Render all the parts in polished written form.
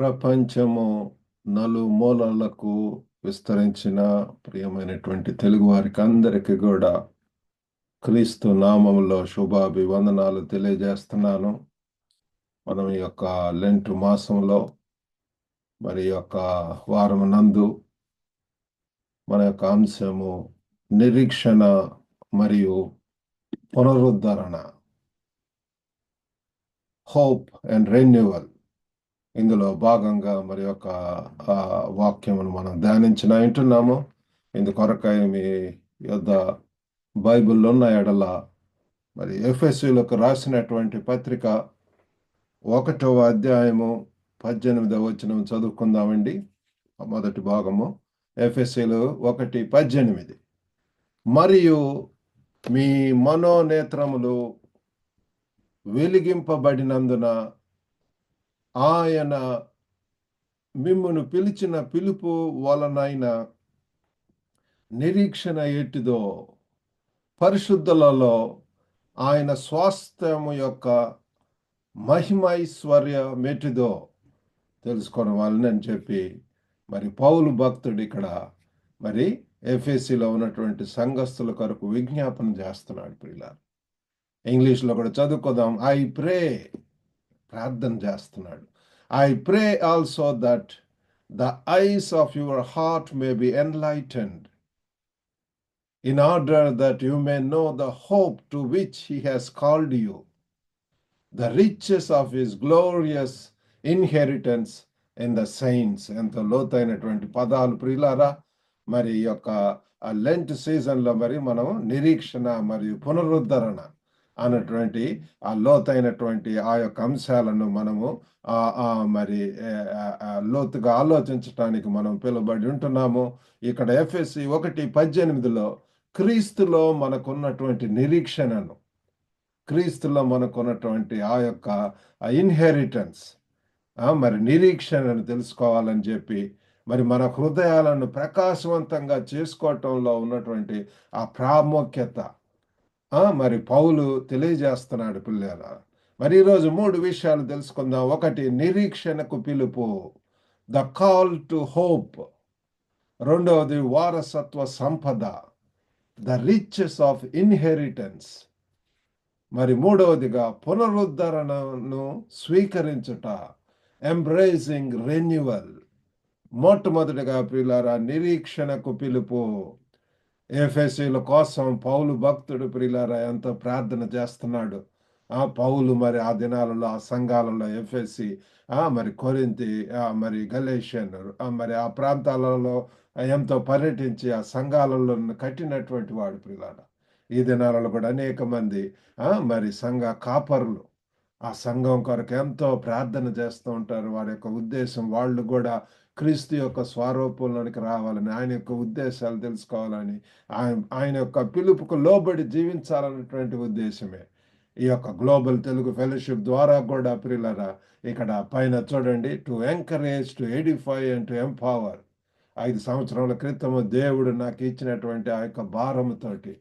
ప్రపంచము నలుమూలలకు విస్తరించిన ప్రియమైనటువంటి తెలుగు వారికి అందరికీ కూడా క్రీస్తు నామములో శుభాభివందనాలు తెలియజేస్తున్నాను. మనం ఈ యొక్క లెంట్ మాసంలో మరి యొక్క వారం నందు మన యొక్క అంశము నిరీక్షణ మరియు పునరుద్ధరణ, హోప్ అండ్ రెన్యువల్. ఇందులో భాగంగా మరి యొక్క వాక్యమును మనం ధ్యానించిన వింటున్నాము. ఇందుకొరకై మీ యొద్ద బైబిల్లో ఉన్న ఎడల మరి ఎఫెసీయులకు రాసినటువంటి పత్రిక 1వ అధ్యాయము 18వ వచనం చదువుకుందామండి. మొదటి భాగము ఎఫెసీయులు 1:18. మరియు మీ మనోనేత్రములు వెలిగింపబడినందున ఆయన మిమ్మును పిలిచిన పిలుపు వలనైన నిరీక్షణ ఎట్టిదో, పరిశుద్ధులలో ఆయన స్వాస్థ్యము యొక్క మహిమైశ్వర్యమెట్టిదో తెలుసుకోవడం వాళ్ళని చెప్పి మరి పౌలు భక్తుడు ఇక్కడ మరి ఎఫెసీలో ఉన్నటువంటి సంఘస్థుల కొరకు విజ్ఞాపన చేస్తున్నాడు. ప్రియులారా, ఇంగ్లీష్లో కూడా చదువుకుందాం. ఐ ప్రే, ప్రార్థన చేస్తున్నాడు. I pray also that the eyes of your heart may be enlightened, in order that you may know the hope to which he has called you, the riches of his glorious inheritance in the saints. ఎంతో లోతైనటువంటి పదాలు ప్రియులారా. మరి ఈ యొక్క Lent సీజన్లో మరి మనం నిరీక్షణ మరియు పునరుద్ధరణ అన్నటువంటి ఆ లోతైనటువంటి ఆ యొక్క అంశాలను మనము మరి లోతుగా ఆలోచించటానికి మనం పిలువబడి ఉంటున్నాము. ఇక్కడ ఎఫెసీ 1:18లో క్రీస్తులో మనకున్నటువంటి నిరీక్షణను, క్రీస్తులో మనకున్నటువంటి ఆ యొక్క ఇన్హెరిటెన్స్, మరి నిరీక్షణను తెలుసుకోవాలని చెప్పి మరి మన హృదయాలను ప్రకాశవంతంగా చేసుకోవటంలో ఉన్నటువంటి ఆ ప్రాముఖ్యత మరి పౌలు తెలియజేస్తున్నాడు. పిల్లల, మరి ఈరోజు 3 విషయాలు తెలుసుకుందాం. 1, నిరీక్షణకు పిలుపు, ద కాల్ టు హోప్. 2వది, వారసత్వ సంపద, ద రిచెస్ ఆఫ్ ఇన్హెరిటెన్స్. మరి 3వదిగా పునరుద్ధరణను స్వీకరించుట, ఎంబ్రేసింగ్ రెన్యువల్. మొట్టమొదటిగా ప్రియులారా, నిరీక్షణకు పిలుపు. ఎఫెసీల కోసం పౌలు భక్తుడు ప్రియులారా ఎంతో ప్రార్థన చేస్తున్నాడు. పౌలు మరి ఆ దినాలలో ఆ సంఘాలలో ఎఫెసీ, మరి కొరింథీ, మరి గలేషియన్, మరి ఆ ప్రాంతాలలో ఎంతో పర్యటించి ఆ సంఘాలలో కట్టినటువంటి వాడు ప్రియులారా. ఈ దినాలలో కూడా అనేక మంది మరి సంఘ కాపరులు ఆ సంఘం కొరకు ఎంతో ప్రార్థన చేస్తూ ఉంటారు. వారి యొక్క ఉద్దేశం వాళ్ళు కూడా క్రీస్తు యొక్క స్వరూపంలోనికి రావాలని, ఆయన యొక్క ఉద్దేశాలు తెలుసుకోవాలని, ఆయన యొక్క పిలుపుకు లోబడి జీవించాలన్నటువంటి ఉద్దేశమే ఈ యొక్క గ్లోబల్ తెలుగు ఫెలోషిప్ ద్వారా కూడా ప్రియులారా. ఇక్కడ పైన చూడండి, to encourage, to Edify and to empower. 5 సంవత్సరాల క్రితము దేవుడు నాకు ఇచ్చినటువంటి ఆ యొక్క భారముతోటి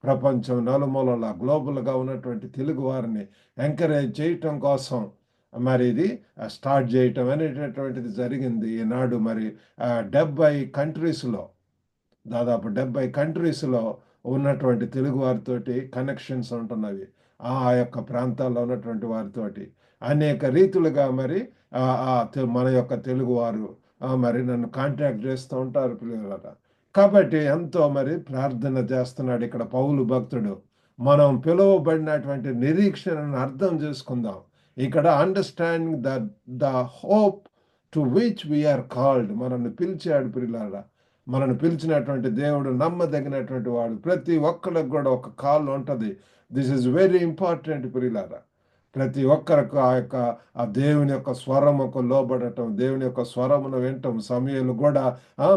ప్రపంచం నలుమూలల గ్లోబల్గా ఉన్నటువంటి తెలుగు వారిని ఎంకరేజ్ చేయటం కోసం మరి ఇది స్టార్ట్ చేయటం అనేటటువంటిది జరిగింది. ఈనాడు మరి 70 కంట్రీస్లో, దాదాపు 70 కంట్రీస్లో ఉన్నటువంటి తెలుగు వారితోటి కనెక్షన్స్ ఉంటున్నవి. ఆ యొక్క ప్రాంతాల్లో ఉన్నటువంటి వారితోటి అనేక రీతులుగా మరి మన యొక్క తెలుగు వారు మరి నన్ను కాంటాక్ట్ చేస్తూ ఉంటారు పిల్లల. కాబట్టి ఎంతో మరి ప్రార్థన చేస్తున్నాడు ఇక్కడ పౌలు భక్తుడు. మనం పిలువబడినటువంటి నిరీక్షణను అర్థం చేసుకుందాం. ఇక్కడ understanding the hope to which we are called. మనల్ని పిలిచాడు ప్రియులారా. మనల్ని పిలిచినటువంటి దేవుడు నమ్మదగినటువంటి వాడు. ప్రతి ఒక్కరికి కూడా ఒక కాల్ ఉంటుంది. దిస్ ఈజ్ వెరీ ఇంపార్టెంట్ ప్రియులారా. ప్రతి ఒక్కరికి ఆ దేవుని యొక్క స్వరముకు లోబడటం, దేవుని యొక్క స్వరమును వినటం. సమయంలో కూడా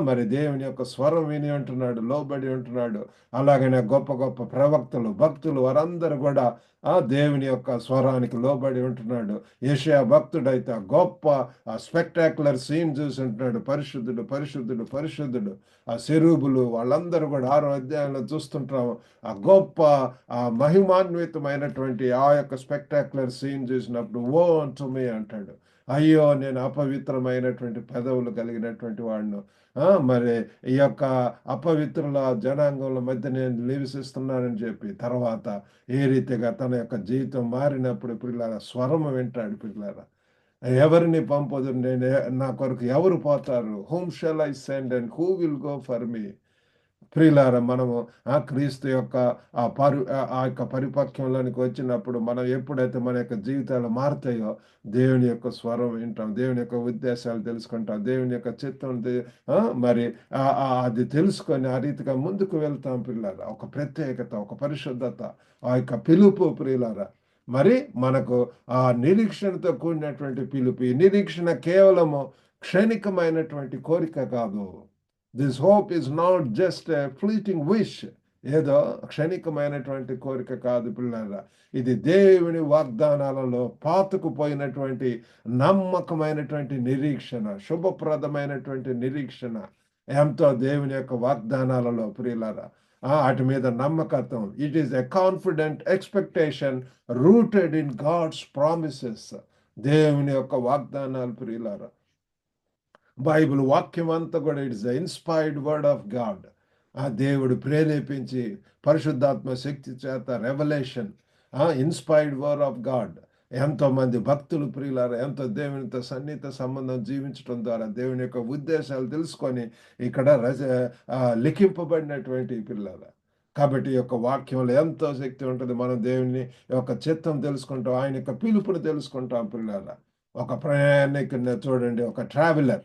మరి దేవుని యొక్క స్వరం విని ఉంటున్నాడు, లోబడి ఉంటున్నాడు. అలాగనే గొప్ప గొప్ప ప్రవక్తలు, భక్తులు వారందరూ కూడా దేవుని యొక్క స్వరానికి లోబడి ఉంటున్నాడు. యెషయా భక్తుడైతే గొప్ప స్పెక్టాక్యులర్ సీన్ చూసి ఉంటున్నాడు. పరిశుద్ధుడు, పరిశుద్ధుడు, పరిశుద్ధుడు. ఆ శరూబులు వాళ్ళందరూ కూడా 6వ అధ్యాయంలో చూస్తుంటాం. ఆ గొప్ప మహిమాన్వితమైనటువంటి ఆ యొక్క స్పెక్టాక్యులర్ సీన్ చూసినప్పుడు ఓ అంటూ మీ అంటాడు. అయ్యో నేను అపవిత్రమైనటువంటి పెదవులు కలిగినటువంటి వాడిను, మరి ఈ యొక్క అపవిత్రుల జనాంగంలో మధ్య నేను నివసిస్తున్నానని చెప్పి తర్వాత ఏ రీతిగా తన యొక్క జీవితం మారినప్పుడు పిల్లల స్వరము వింటాడు పిల్లల. ఎవరిని పంపదు, నేను నా కొరకు ఎవరు పోతారు, whom shall I send and who will go for me. ప్రియులారా, మనము ఆ క్రీస్తు యొక్క ఆ యొక్క పరిపక్వంలోనికి వచ్చినప్పుడు మనం ఎప్పుడైతే మన యొక్క జీవితాలు మారుతాయో దేవుని యొక్క స్వరం వింటాం, దేవుని యొక్క ఉద్దేశాలు తెలుసుకుంటాం, దేవుని యొక్క చిత్తం మరి అది తెలుసుకొని ఆ రీతిగా ముందుకు వెళ్తాం పిల్లారా. ఒక ప్రత్యేకత, ఒక పరిశుద్ధత, ఆ యొక్క పిలుపు ప్రియులారా. మరి మనకు ఆ నిరీక్షణతో కూడినటువంటి పిలుపు. ఈ నిరీక్షణ కేవలము క్షణికమైనటువంటి కోరిక కాదు. This hope is not just a fleeting wish. ఏదో క్షణికమైనటువంటి కోరిక కాదు పిల్లల. ఇది దేవుని వాగ్దానాలలో పాతుకుపోయినటువంటి నమ్మకమైనటువంటి నిరీక్షణ, శుభప్రదమైనటువంటి నిరీక్షణ. ఎంతో దేవుని యొక్క వాగ్దానాలలో ప్రియులారా వాటి మీద నమ్మకత్వం. It is a confident expectation rooted in God's promises. దేవుని యొక్క వాగ్దానాలు ప్రియులారా, బైబిల్ వాక్యం అంతా కూడా it's the inspired word of God. ఆ దేవుడు ప్రేరేపించి పరిశుద్ధాత్మ శక్తి చేత revolution, inspired word of God. ఎంతో మంది భక్తులు ప్రియులారా ఎంతో దేవునితో సన్నిహిత సంబంధం జీవించడం ద్వారా దేవుని యొక్క ఉద్దేశాలు తెలుసుకొని ఇక్కడ లిఖింపబడినటువంటి పిల్లల. కాబట్టి ఈ యొక్క వాక్యంలో ఎంతో శక్తి ఉంటుంది. మనం దేవుని యొక్క చిత్తం తెలుసుకుంటాం, ఆయన యొక్క పిలుపుని తెలుసుకుంటాం పిల్లల. ఒక ప్రయాణికుని చూడండి, ఒక ట్రావెలర్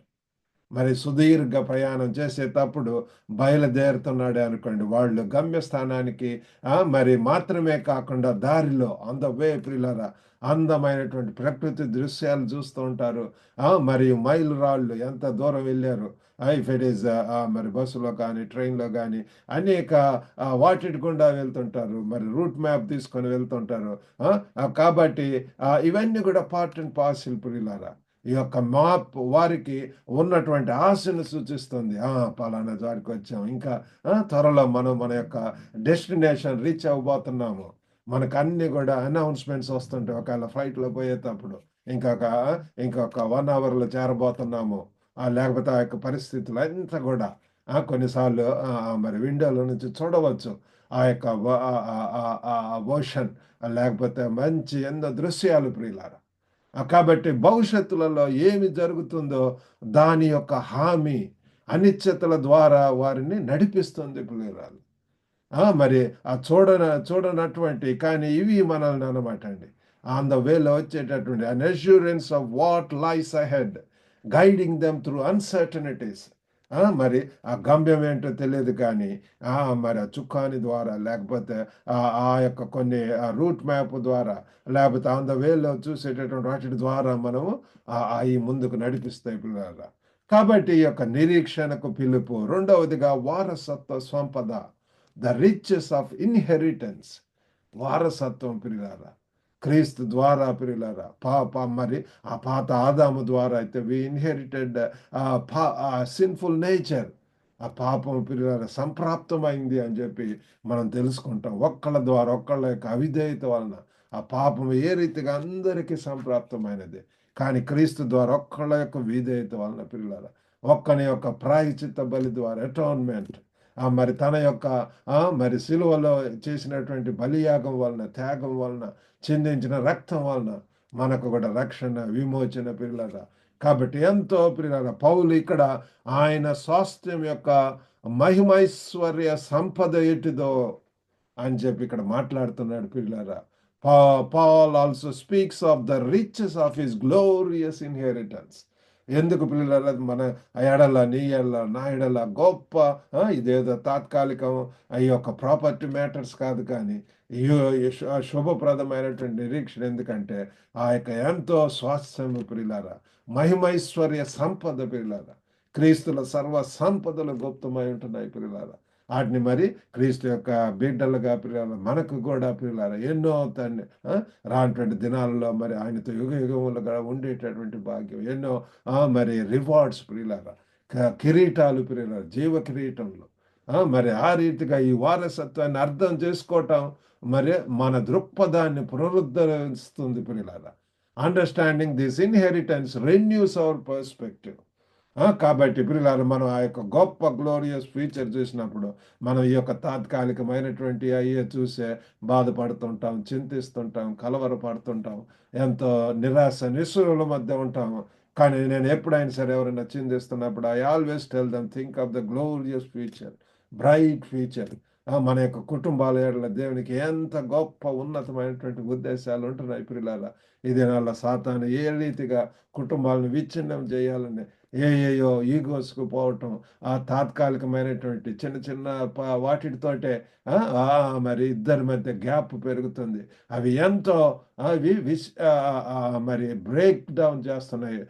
మరి సుదీర్ఘ ప్రయాణం చేసేటప్పుడు బయలుదేరుతున్నాడే అనుకోండి, వాళ్ళు గమ్యస్థానానికి మరి మాత్రమే కాకుండా దారిలో ఆన్ ద వే ప్రియులారా అందమైనటువంటి ప్రకృతి దృశ్యాలు చూస్తూ ఉంటారు. మరియు మైలు రాళ్ళు ఎంత దూరం వెళ్ళారు. ఇఫ్ ఇట్ ఈస్ మరి బస్సులో కానీ ట్రైన్లో కానీ అనేక వాటి గుండా వెళ్తుంటారు, మరి రూట్ మ్యాప్ తీసుకొని వెళ్తుంటారు. కాబట్టి ఇవన్నీ కూడా పార్ట్ అండ్ పార్సిల్ ప్రియులారా. ఈ యొక్క మాప్ వారికి ఉన్నటువంటి ఆశను సూచిస్తుంది. పలానా దారికి వచ్చాం, ఇంకా త్వరలో మనం మన యొక్క డెస్టినేషన్ రీచ్ అవ్వబోతున్నాము. మనకు అన్ని కూడా అనౌన్స్మెంట్స్ వస్తుంటాయి. ఒకవేళ ఫ్లైట్లో పోయేటప్పుడు ఇంకొక 1 అవర్లో చేరబోతున్నాము, లేకపోతే ఆ యొక్క పరిస్థితులు అంతా కూడా కొన్నిసార్లు మరి విండోలో నుంచి చూడవచ్చు ఆ యొక్క ఓషన్, లేకపోతే మంచి ఎన్నో దృశ్యాలు ప్రియులారా. కాబట్టి భవిష్యత్తులలో ఏమి జరుగుతుందో దాని యొక్క హామీ అనిశ్చితల ద్వారా వారిని నడిపిస్తుంది ప్రియురాలు. మరి ఆ చూడనటువంటి కానీ ఇవి మనల్ని అనమాట అండి ఆన్ ద వేలో వచ్చేటటువంటి అన్ assurance of what lies ahead, guiding them through uncertainties. మరి ఆ గమ్యం ఏంటో తెలియదు కానీ మరి ఆ చుక్కాని ద్వారా, లేకపోతే ఆ యొక్క కొన్ని రూట్ మ్యాప్ ద్వారా, లేకపోతే ఆన్ ద వేలో చూసేటటువంటి వాటి ద్వారా మనము ఈ ముందుకు నడిపిస్తాయి పిల్లల. కాబట్టి ఈ యొక్క నిరీక్షణకు పిలుపు. రెండవదిగా వారసత్వ సంపద, ద రిచెస్ ఆఫ్ ఇన్హెరిటెన్స్. వారసత్వం ప్రియులారా, క్రీస్తు ద్వారా ప్రియులారా. మరి ఆ పాత ఆదాము ద్వారా అయితే వి ఇన్హెరిటెడ్ సిన్ఫుల్ నేచర్. ఆ పాపం ప్రియులారా సంప్రాప్తమైంది అని చెప్పి మనం తెలుసుకుంటాం. ఒక్కళ్ళ యొక్క అవిధేయత వలన ఆ పాపం ఏ రీతిగా అందరికీ సంప్రాప్తమైనది. కానీ క్రీస్తు ద్వారా ఒక్కళ్ళ యొక్క విధేయత వలన ప్రియులారా, ఒక్కని యొక్క ప్రాయచిత్త బలి ద్వారా అటోన్మెంట్, మరి తన యొక్క మరి సిలువలో చేసినటువంటి బలియాగం వలన, త్యాగం వలన, చిందించిన రక్తం వలన మనకు కూడా రక్షణ, విమోచన ప్రియులారా. కాబట్టి ఎంతో ప్రియులారా పౌలు ఇక్కడ ఆయన స్వాస్థ్యం యొక్క మహిమైశ్వర్య సంపద ఎటిదో అని చెప్పి ఇక్కడ మాట్లాడుతున్నాడు ప్రియులారా. Paul also speaks of the riches of his glorious inheritance. ఎందుకు పిల్లల మన ఎడల, నీ ఎడల, నా ఎడల గొప్ప ఇదేదో తాత్కాలికం ఈ యొక్క ప్రాపర్టీ మ్యాటర్స్ కాదు, కానీ శుభప్రదమైనటువంటి నిరీక్షణ. ఎందుకంటే ఆ యొక్క ఎంతో స్వాస్థ్యము ప్రియులారా, మహిమైశ్వర్య సంపద ప్రియులారా. క్రీస్తుల సర్వ సంపదలు గుప్తమై ఉంటున్నాయి ప్రియులారా. వాటిని మరి క్రీస్తు యొక్క బిడ్డలుగా ప్రియులారా మనకు కూడా ప్రియులారా ఎన్నో తండ్రి రానటువంటి దినాలలో మరి ఆయనతో యుగ యుగములుగా ఉండేటటువంటి భాగ్యం, ఎన్నో మరి రివార్డ్స్ ప్రియులారా, కిరీటాలు ప్రియులారా, జీవ కిరీటంలో. మరి ఆ రీతిగా ఈ వారసత్వాన్ని అర్థం చేసుకోవటం మరి మన దృక్పథాన్ని పునరుద్ధరిస్తుంది ప్రియులారా. Understanding this inheritance renews our perspective. కాబట్టి ప్రియులారా, మనం ఆ యొక్క గొప్ప గ్లోరియస్ ఫ్యూచర్ చూసినప్పుడు మనం ఈ యొక్క తాత్కాలికమైనటువంటి అయ్యే చూసే బాధపడుతుంటాం, చింతిస్తుంటాం, కలవరపడుతుంటాం, ఎంతో నిరాశ నిస్సుల మధ్య ఉంటాము. కానీ నేను ఎప్పుడైనా సరే ఎవరైనా చింతిస్తున్నప్పుడు I always tell them think of the glorious future, bright future. మన యొక్క కుటుంబాల ఏడల దేవునికి ఎంత గొప్ప ఉన్నతమైనటువంటి ఉద్దేశాలు ఉంటున్నాయి ప్రియులారా. ఇది నాళ్ళ సాతాను ఏ రీతిగా కుటుంబాలను విచ్ఛిన్నం చేయాలని ఏయేయో ఈగోస్కు పోవటం, ఆ తాత్కాలికమైనటువంటి చిన్న చిన్న వాటితోటే మరి ఇద్దరి మధ్య గ్యాప్ పెరుగుతుంది. అవి ఎంతో అవి మరి బ్రేక్ డౌన్ చేస్తున్నాయి.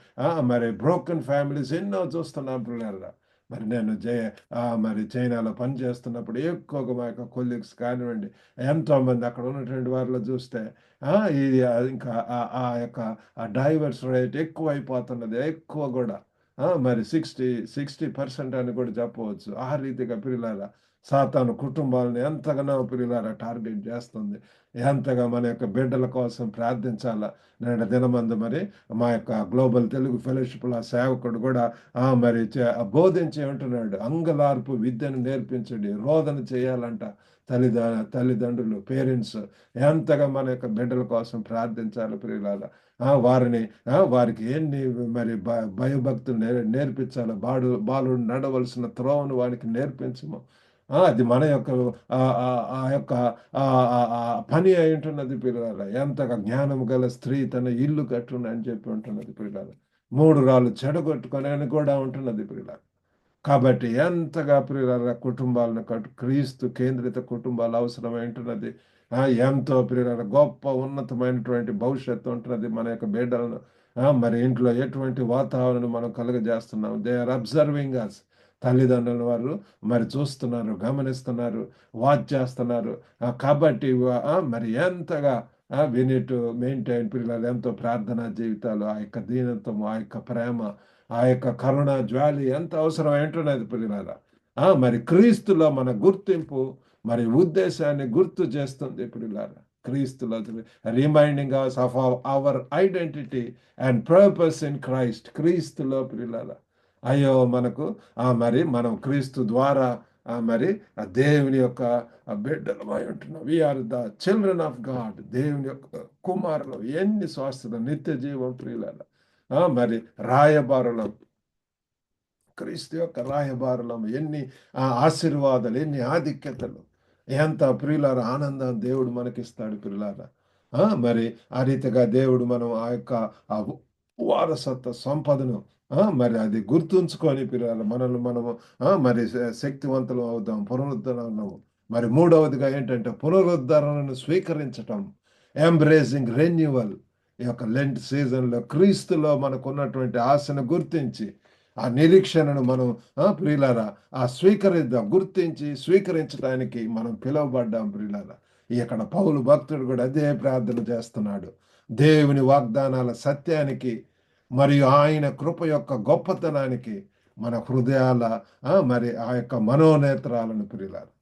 మరి బ్రోకెన్ ఫ్యామిలీస్ ఎన్నో చూస్తున్నాం పిల్లల. మరి నేను మరి చైనాలో పని చేస్తున్నప్పుడు ఎక్కువగా మా యొక్క కొలీగ్స్ కానివ్వండి, ఎంతోమంది అక్కడ ఉన్నటువంటి వారిలో చూస్తే ఇది ఇంకా ఆ యొక్క ఆ డైవర్స్ రేట్ ఎక్కువ అయిపోతున్నది, ఎక్కువ కూడా. మరి 60% అని కూడా చెప్పవచ్చు. ఆ రీతిగా పిల్లలారా సాతాను కుటుంబాలను ఎంతగానో పిల్లలారా టార్గెట్ చేస్తుంది. ఎంతగా మన యొక్క బిడ్డల కోసం ప్రార్థించాలా. నేడు దినమందు మరి మా యొక్క గ్లోబల్ తెలుగు ఫెలోషిప్ల సేవకుడు కూడా మరి బోధించి ఉంటున్నాడు. అంగలార్పు విద్యను నేర్పించండి, రోదన చేయాలంట. తల్లిదండ్రులు, పేరెంట్స్ ఎంతగా మన యొక్క బిడ్డల కోసం ప్రార్థించాలి ప్రియులారా. వారిని వారికి ఎన్ని మరి భయభక్తులు నేర్పించాలి. బాలుడు నడవలసిన త్రోవను వానికి నేర్పించము. అది మన యొక్క ఆ యొక్క పని అయి ఉంటున్నది పిల్లల. ఎంతగా జ్ఞానం గల స్త్రీ తన ఇల్లు కట్టును అని చెప్పి ఉంటున్నది పిల్లల. 3 రాళ్ళు చెడగొట్టుకొని అని కూడా ఉంటున్నది పిల్లల. కాబట్టి ఎంతగా ప్రియులారా కుటుంబాలను క్రీస్తు కేంద్రిత కుటుంబాలు అవసరమై ఉంటున్నది. ఎంతో ప్రియులారా గొప్ప ఉన్నతమైనటువంటి భవిష్యత్తు ఉంటున్నది మన యొక్క బిడ్డలను. మరి ఇంట్లో ఎటువంటి వాతావరణం మనం కలుగజేస్తున్నాం. దే ఆర్ అబ్జర్వింగ్ అస్. తల్లిదండ్రుల వారు మరి చూస్తున్నారు, గమనిస్తున్నారు, వాచ్ చేస్తున్నారు. కాబట్టి మరి ఎంతగా వి నీడ్ టు మెయింటైన్ పిల్లలు ఎంతో ప్రార్థనా జీవితాలు, ఆ యొక్క దీనత్వం, ఆ యొక్క ప్రేమ, ఆ యొక్క కరుణ జ్వాలి ఎంత అవసరం ఏంటున్నది పిల్లలారా. మరి క్రీస్తులో మన గుర్తింపు మరి ఉద్దేశాన్ని గుర్తు చేస్తుంది పిల్లలారా. క్రీస్తులో reminding us of our identity and purpose in Christ. క్రీస్తులో పిల్లలారా అయ్యో మనకు మరి మనం క్రీస్తు ద్వారా మరి ఆ దేవుని యొక్క బిడ్డలమై ఉంటున్నాం. We are the children of God. దేవుని యొక్క కుమారులు. ఎన్ని స్వాస్థ్యం, నిత్య జీవం ప్రియులారా. మరి రాయబారులం, క్రీస్తు యొక్క రాయబారులం. ఎన్ని ఆశీర్వాదాలు, ఎన్ని ఆధిక్యతలు, ఎంత ప్రియులార ఆనందం దేవుడు మనకిస్తాడు ప్రియులారా. మరి ఆ రీతిగా దేవుడు మనం ఆ యొక్క ఆ వారసత్వ సంపదను మరి అది గుర్తుంచుకొని పిల్లలు మనల్ని మనము మరి శక్తివంతులు అవుదాం, పునరుద్ధరణము. మరి మూడవదిగా ఏంటంటే పునరుద్ధరణను స్వీకరించటం, ఎంబ్రేసింగ్ రెన్యువల్. ఈ యొక్క లెంట్ సీజన్లో క్రీస్తులో మనకు ఉన్నటువంటి ఆశను గుర్తించి ఆ నిరీక్షణను మనం ప్రియులారా స్వీకరిద్దాం. గుర్తించి స్వీకరించడానికి మనం పిలువబడ్డాం ప్రియులారా. ఇక్కడ పౌలు భక్తుడు కూడా అదే ప్రార్థన చేస్తున్నాడు. దేవుని వాగ్దానాల సత్యానికి మరియు ఆయన కృప యొక్క గొప్పతనానికి మన హృదయాల మరి ఆ యొక్క మనోనేత్రాలను ప్రియులారా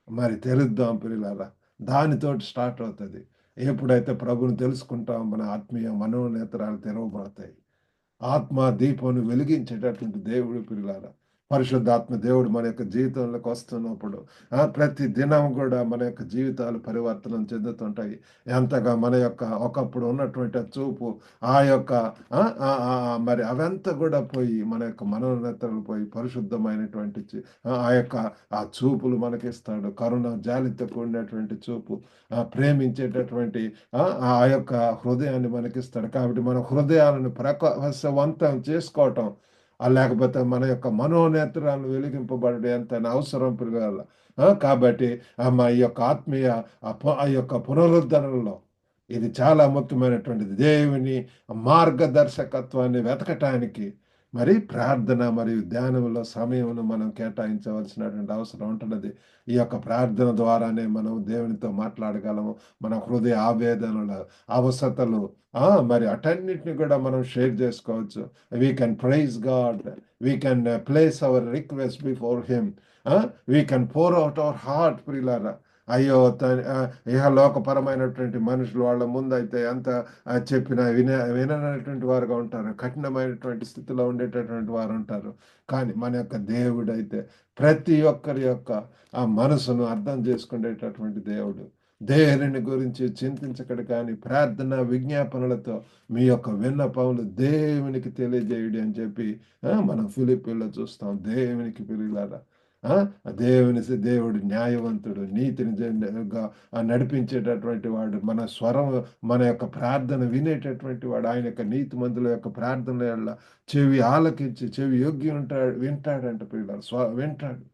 మరి తెరుద్దాం ప్రియులారా. దానితోటి స్టార్ట్ అవుతుంది. ఎప్పుడైతే ప్రభుని తెలుసుకుంటాం మన ఆత్మీయ మనోనేత్రాలు తెరవబడతాయి. ఆత్మ దీపమును వెలిగించేటటువంటి దేవుడు పిల్లారా. పరిశుద్ధాత్మ దేవుడు మన యొక్క జీవితంలోకి వస్తున్నప్పుడు ప్రతి దినం కూడా మన యొక్క జీవితాలు పరివర్తనం చెందుతుంటాయి. ఎంతగా మన యొక్క ఒకప్పుడు ఉన్నటువంటి చూపు ఆ యొక్క మరి అవంతా కూడా పోయి మన యొక్క మనోనేత్రాలు పోయి పరిశుద్ధమైనటువంటి ఆ యొక్క ఆ చూపులు మనకిస్తాడు. కరుణ జాలితో కూడినటువంటి చూపు, ప్రేమించేటటువంటి ఆ యొక్క హృదయాన్ని మనకిస్తాడు. కాబట్టి మన హృదయాలను ప్రకాశవంతం చేసుకోవటం, లేకపోతే మన యొక్క మనోనేత్రాలను వెలిగింపబడే అంత అవసరం పిల్లల. కాబట్టి మా ఈ యొక్క ఆత్మీయ ఆ యొక్క పునరుద్ధరణలో ఇది చాలా ముఖ్యమైనటువంటిది. దేవుని మార్గదర్శకత్వాన్ని వెతకటానికి మరి ప్రార్థన మరియు ధ్యానంలో సమయమును మనం కేటాయించవలసినటువంటి అవసరం ఉంటున్నది. ఈ యొక్క ప్రార్థన ద్వారానే మనం దేవునితో మాట్లాడగలము. మన హృదయ ఆవేదనలు, అవసతలు మరి అటన్నిటిని కూడా మనం షేర్ చేసుకోవచ్చు. We can praise God, we can place our request before him, we can pour out our heart ప్రియులారా. అయ్యో ఇహలోకపరమైనటువంటి మనుషులు వాళ్ళ ముందైతే ఎంత చెప్పినా విననటువంటి వారుగా ఉంటారు. కఠినమైనటువంటి స్థితిలో ఉండేటటువంటి వారు ఉంటారు. కానీ మన యొక్క దేవుడైతే ప్రతి ఒక్కరి యొక్క ఆ మనసును అర్థం చేసుకునేటటువంటి దేవుడు. దేనిని గురించి చింతించకడు కానీ ప్రార్థన విజ్ఞాపనలతో మీ యొక్క విన్నపములు దేవునికి తెలియజేయుడి అని చెప్పి మనం ఫిలిప్పీలో చూస్తాం. దేవునికి పిల్లలారా, ఆ దేవుడు న్యాయవంతుడు, నీతిని నడిపించేటటువంటి వాడు, మన స్వరం, మన యొక్క ప్రార్థన వినేటటువంటి వాడు. ఆయన యొక్క నీతిమంతుల యొక్క ప్రార్థన వల్ల చెవి ఆలకించి చెవి యొగ్గి ఉంటాడు, వింటాడంట పిల్లలు, వింటాడు.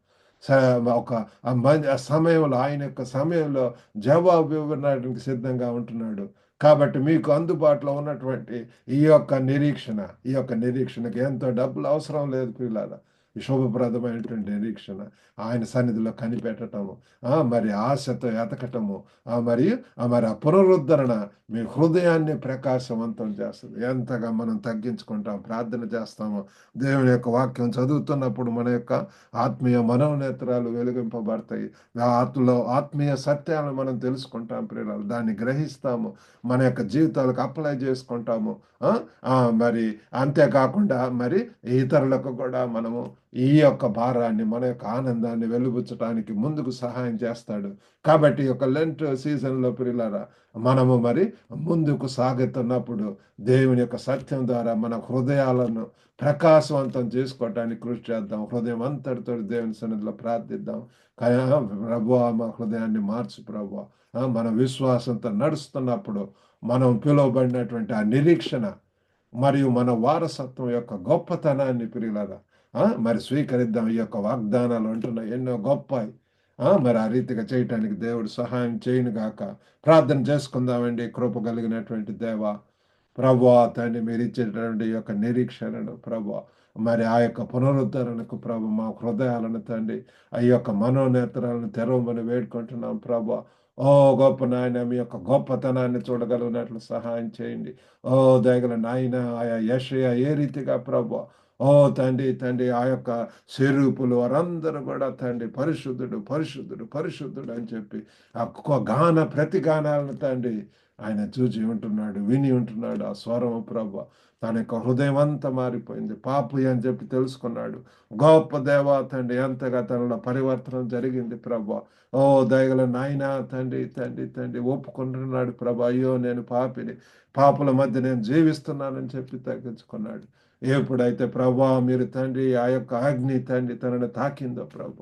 ఒక ఆ సమయంలో, ఆయన యొక్క సమయంలో జవాబు ఇవ్వడానికి సిద్ధంగా ఉంటున్నాడు. కాబట్టి మీకు అందుబాటులో ఉన్నటువంటి ఈ యొక్క నిరీక్షణకి ఎంతో డబ్బులు అవసరం లేదు పిల్లల. ఈ శుభప్రదమైనటువంటి నిరీక్షణ ఆయన సన్నిధిలో కనిపెట్టటము, మరి ఆశతో ఎతకటము, మరి ఆ పునరుద్ధరణ మీ హృదయాన్ని ప్రకాశవంతం చేస్తుంది. ఎంతగా మనం తగ్గించుకుంటాం, ప్రార్థన చేస్తామో, దేవుని యొక్క వాక్యం చదువుతున్నప్పుడు మన యొక్క ఆత్మీయ మనోనేత్రాలు వెలిగింపబడతాయి. ఆత్మీయ సత్యాలను మనం తెలుసుకుంటాం ప్రియులారా, దాన్ని గ్రహిస్తాము, మన యొక్క జీవితాలకు అప్లై చేసుకుంటాము. మరి అంతేకాకుండా మరి ఇతరులకు కూడా మనము ఈ యొక్క భారాన్ని, మన యొక్క ఆనందాన్ని వెలుబుచ్చటానికి ముందుకు సహాయం చేస్తాడు. కాబట్టి ఈ యొక్క లెంట్ సీజన్లో ప్రియులారా, మనము మరి ముందుకు సాగుతున్నప్పుడు దేవుని యొక్క సత్యం ద్వారా మన హృదయాలను ప్రకాశవంతం చేసుకోవటానికి కృషి చేద్దాం. హృదయం అంతటితో దేవుని సన్నిధిలో ప్రార్థిద్దాం. ప్రభువా, మా హృదయాన్ని మార్చు ప్రభువా. మన విశ్వాసంతో నడుస్తున్నప్పుడు మనం పిలువబడినటువంటి ఆ నిరీక్షణ మరియు మన వారసత్వం యొక్క గొప్పతనాన్ని ప్రియులారా మరి స్వీకరిద్దాం. ఈ యొక్క వాగ్దానాలు అంటున్న ఎన్నో గొప్ప మరి ఆ రీతిగా చేయటానికి దేవుడు సహాయం చేయను గాక. ప్రార్థన చేసుకుందామండి. కృప కలిగినటువంటి దేవ, ప్రభువా తండ్రి, మీరు ఇచ్చేటటువంటి ఈ యొక్క నిరీక్షణను ప్రభువా, మరి ఆ యొక్క పునరుద్ధరణకు ప్రభు మా హృదయాలను తండ్రి, ఆ యొక్క మనోనేత్రాలను తెరవమని వేడుకుంటున్నాం ప్రభువా. ఓ గొప్ప నాయన, మీ యొక్క గొప్పతనాన్ని చూడగలిగినట్లు సహాయం చేయండి. ఓ దయగల నాయన, ఆయా యెషయా ఏ రీతిగా ప్రభువా, ఓ తండ్రి ఆ యొక్క స్వరూపులు వారందరూ కూడా తండ్రి పరిశుద్ధుడు పరిశుద్ధుడు పరిశుద్ధుడు అని చెప్పి ఆ గాన ప్రతిగానాలను తండ్రి ఆయన చూచి ఉంటున్నాడు, విని ఉంటున్నాడు. ఆ స్వరము ప్రభు తన యొక్క హృదయం అంతా మారిపోయింది. పాపి అని చెప్పి తెలుసుకున్నాడు. గొప్ప దేవా తండ్రి, ఎంతగా తనలో పరివర్తన జరిగింది ప్రభు. ఓ దయగల నాయన తండ్రి ఒప్పుకుంటున్నాడు ప్రభు. అయ్యో నేను పాపిని, పాపుల మధ్య నేను జీవిస్తున్నానని చెప్పి తగ్గించుకున్నాడు. ఎప్పుడైతే ప్రభా మీరు తండ్రి ఆ యొక్క అగ్ని తండ్రి తనను తాకిందో ప్రభు,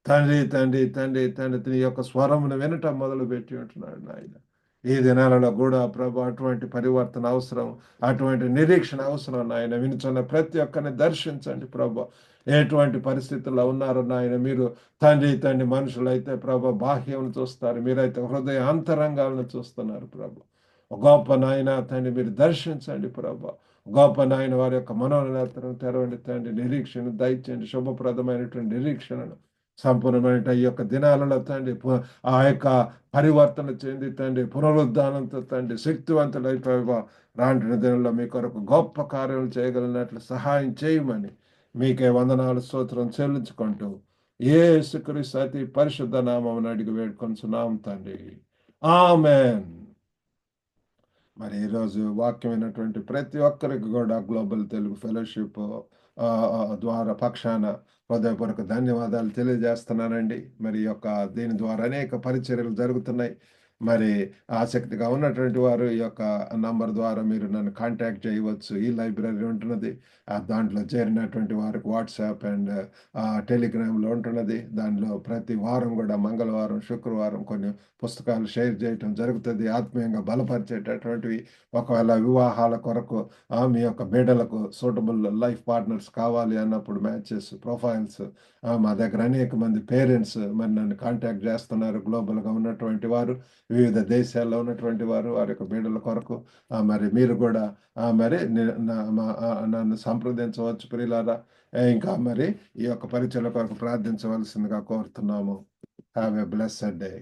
తండ్రి నీ యొక్క స్వరమును వినటం మొదలు పెట్టి ఉంటున్నాడు నాయన. ఈ దినాలలో కూడా ప్రభు అటువంటి పరివర్తన అవసరం, అటువంటి నిరీక్షణ అవసరం నాయన. వినుచున్న ప్రతి ఒక్కరిని దర్శించండి ప్రభు. ఎటువంటి పరిస్థితుల్లో ఉన్నారో నాయన మీరు తండ్రి మనుషులైతే ప్రభు బాహ్యం చూస్తారు, మీరైతే హృదయ అంతరంగాలను చూస్తున్నారు ప్రభు. గొప్ప నాయన తండ్రి మీరు దర్శించండి ప్రభు. గొప్ప నాయన వారి యొక్క మనోనేత్రం తెరవండి తండ్రి. నిరీక్షణ దయచేయండి, శుభప్రదమైనటువంటి నిరీక్షణను సంపూర్ణమైన ఈ యొక్క దినాలలో తండ్రి ఆ యొక్క పరివర్తన చెంది తండ్రి పునరుద్ధానంతో తండ్రి శక్తివంతులైపోయి రాంటిన దినంలో మీ కొరకు గొప్ప కార్యాలు చేయగలిగినట్లు సహాయం చేయమని మీకే వందనాలు స్తోత్రం చెల్లించుకుంటూ యేసుక్రీస్తు అతి పరిశుద్ధ నామమున అడిగి వేడుకొంచున్నాం తండ్రి. ఆమెన్. మరి ఈరోజు వాక్యమైనటువంటి ప్రతి ఒక్కరికి కూడా గ్లోబల్ తెలుగు ఫెలోషిప్ ద్వారా పక్షాన హృదయపూర్వక ధన్యవాదాలు తెలియజేస్తున్నానండి. మరి యొక్క దీని ద్వారా అనేక పరిచర్యలు జరుగుతున్నాయి. మరి ఆసక్తిగా ఉన్నటువంటి వారు ఈ యొక్క నంబర్ ద్వారా మీరు నన్ను కాంటాక్ట్ చేయవచ్చు. ఈ లైబ్రరీ ఉంటున్నది, దాంట్లో చేరినటువంటి వారికి వాట్సాప్ అండ్ టెలిగ్రామ్లో ఉంటున్నది. దానిలో ప్రతి వారం కూడా మంగళవారం, శుక్రవారం కొన్ని పుస్తకాలు షేర్ చేయటం జరుగుతుంది, ఆత్మీయంగా బలపరిచేటటువంటివి. ఒకవేళ వివాహాల కొరకు మీ యొక్క బిడ్డలకు సూటబుల్ లైఫ్ పార్ట్నర్స్ కావాలి అన్నప్పుడు మ్యాచెస్, ప్రొఫైల్స్ మా దగ్గర అనేక మంది పేరెంట్స్ మరి నన్ను కాంటాక్ట్ చేస్తున్నారు. గ్లోబల్గా ఉన్నటువంటి వారు, వివిధ దేశాల్లో ఉన్నటువంటి వారు, వారి యొక్క బిడ్డల కొరకు మరి మీరు కూడా మరి నన్ను సంప్రదించవచ్చు ప్రియులారా. ఇంకా మరి ఈ యొక్క పరిచయాల కొరకు ప్రార్థించవలసిందిగా కోరుతున్నాము. Have a blessed day.